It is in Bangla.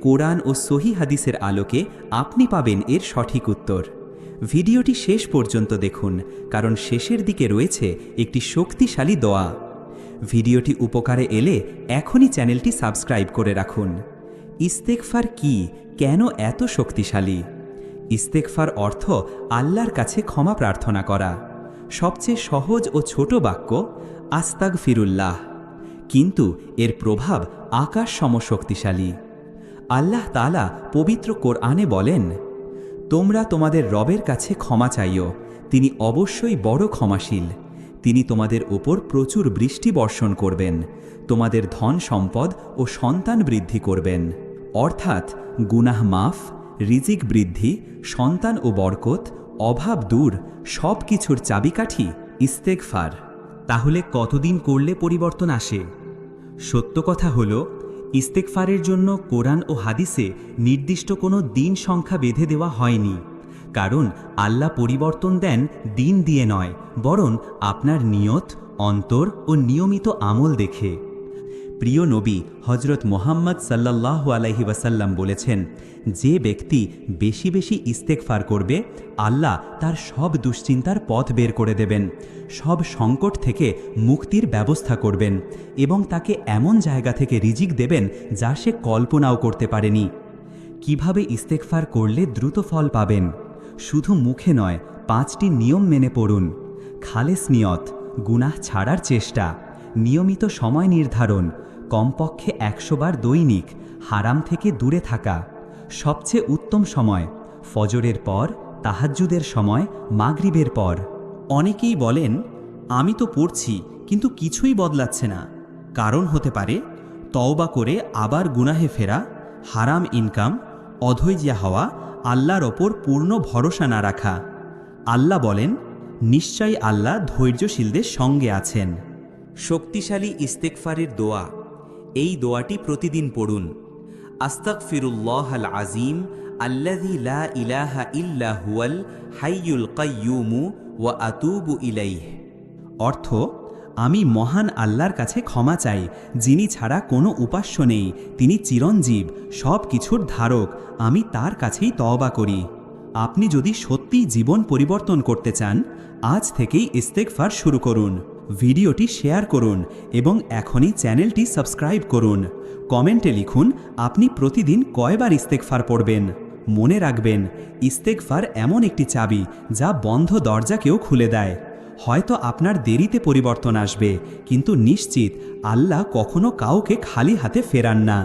কোরআন ও সহি হাদিসের আলোকে আপনি পাবেন এর সঠিক উত্তর। ভিডিওটি শেষ পর্যন্ত দেখুন, কারণ শেষের দিকে রয়েছে একটি শক্তিশালী দোয়া। ভিডিওটি উপকারে এলে এখনই চ্যানেলটি সাবস্ক্রাইব করে রাখুন। ইস্তেগফার কি, কেন এত শক্তিশালী? ইস্তেগফার অর্থ আল্লাহর কাছে ক্ষমা প্রার্থনা করা। সবচেয়ে সহজ ও ছোট বাক্য আস্তাগফিরুল্লাহ, কিন্তু এর প্রভাব আকাশ সম শক্তিশালী। আল্লাহ তাআলা পবিত্র কোরআনে বলেন, তোমরা তোমাদের রবের কাছে ক্ষমা চাইও, তিনি অবশ্যই বড় ক্ষমাশীল। তিনি তোমাদের ওপর প্রচুর বৃষ্টি বর্ষণ করবেন, তোমাদের ধন সম্পদ ও সন্তান বৃদ্ধি করবেন। অর্থাৎ গুনাহ মাফ, রিজিক বৃদ্ধি, সন্তান ও বরকত, অভাব দূর, সব কিছুর চাবিকাঠি ইস্তেগফার। তাহলে কতদিন করলে পরিবর্তন আসে? সত্য কথা হলো, ইস্তেগফারের জন্য কোরআন ও হাদিসে নির্দিষ্ট কোনো দিন সংখ্যা বেঁধে দেওয়া হয়নি। কারণ আল্লাহ পরিবর্তন দেন দিন দিয়ে নয়, বরং আপনার নিয়ত, অন্তর ও নিয়মিত আমল দেখে। প্রিয় নবী হজরত মুহাম্মদ সাল্লাল্লাহু আলাইহি ওয়াসাল্লাম বলেছেন, যে ব্যক্তি বেশি বেশি ইস্তেগফার করবে, আল্লাহ তার সব দুশ্চিন্তার পথ বের করে দেবেন, সব সংকট থেকে মুক্তির ব্যবস্থা করবেন এবং তাকে এমন জায়গা থেকে রিজিক দেবেন যা সে কল্পনাও করতে পারেনি। কিভাবে ইস্তেগফার করলে দ্রুত ফল পাবেন? শুধু মুখে নয়, 5টি নিয়ম মেনে পড়ুন। খালেস নিয়ত, গুনাহ ছাড়ার চেষ্টা, নিয়মিত সময় নির্ধারণ, কমপক্ষে 100 বার দৈনিক, হারাম থেকে দূরে থাকা। সবচেয়ে উত্তম সময় ফজরের পর, তাহাজ্জুদের সময়, মাগরিবের পর। অনেকেই বলেন, আমি তো পড়ছি কিন্তু কিছুই বদলাচ্ছে না। কারণ হতে পারে তওবা করে আবার গুনাহে ফেরা, হারাম ইনকাম, অধৈর্য হওয়া, আল্লাহর ওপর পূর্ণ ভরসা না রাখা। আল্লাহ বলেন, নিশ্চয়ই আল্লাহ ধৈর্যশীলদের সঙ্গে আছেন। শক্তিশালী ইস্তেগফারের দোয়া। এই দোয়াটি প্রতিদিন পড়ুন। আস্তাগফিরুল্লাহাল আযীম আল্লাযী লা ইলাহা ইল্লা হুয়াল হাইয়ুল কাইয়্যুম ওয়া আতুবু ইলাইহি। অর্থ, আমি মহান আল্লাহর কাছে ক্ষমা চাই, যিনি ছাড়া কোনো উপাস্য নেই, তিনি চিরঞ্জীব, সব কিছুর ধারক, আমি তার কাছেই তওবা করি। আপনি যদি সত্যিই জীবন পরিবর্তন করতে চান, আজ থেকেই ইস্তেগফার শুরু করুন। ভিডিওটি শেয়ার করুন এবং এখনই চ্যানেলটি সাবস্ক্রাইব করুন। কমেন্টে লিখুন আপনি প্রতিদিন কয়বার ইস্তেগফার পড়বেন। মনে রাখবেন, ইস্তেগফার এমন একটি চাবি যা বন্ধ দরজাকেও খুলে দেয়। হয়তো আপনার দেরিতে পরিবর্তন আসবে, কিন্তু নিশ্চিত আল্লাহ কখনো কাউকে খালি হাতে ফেরান না।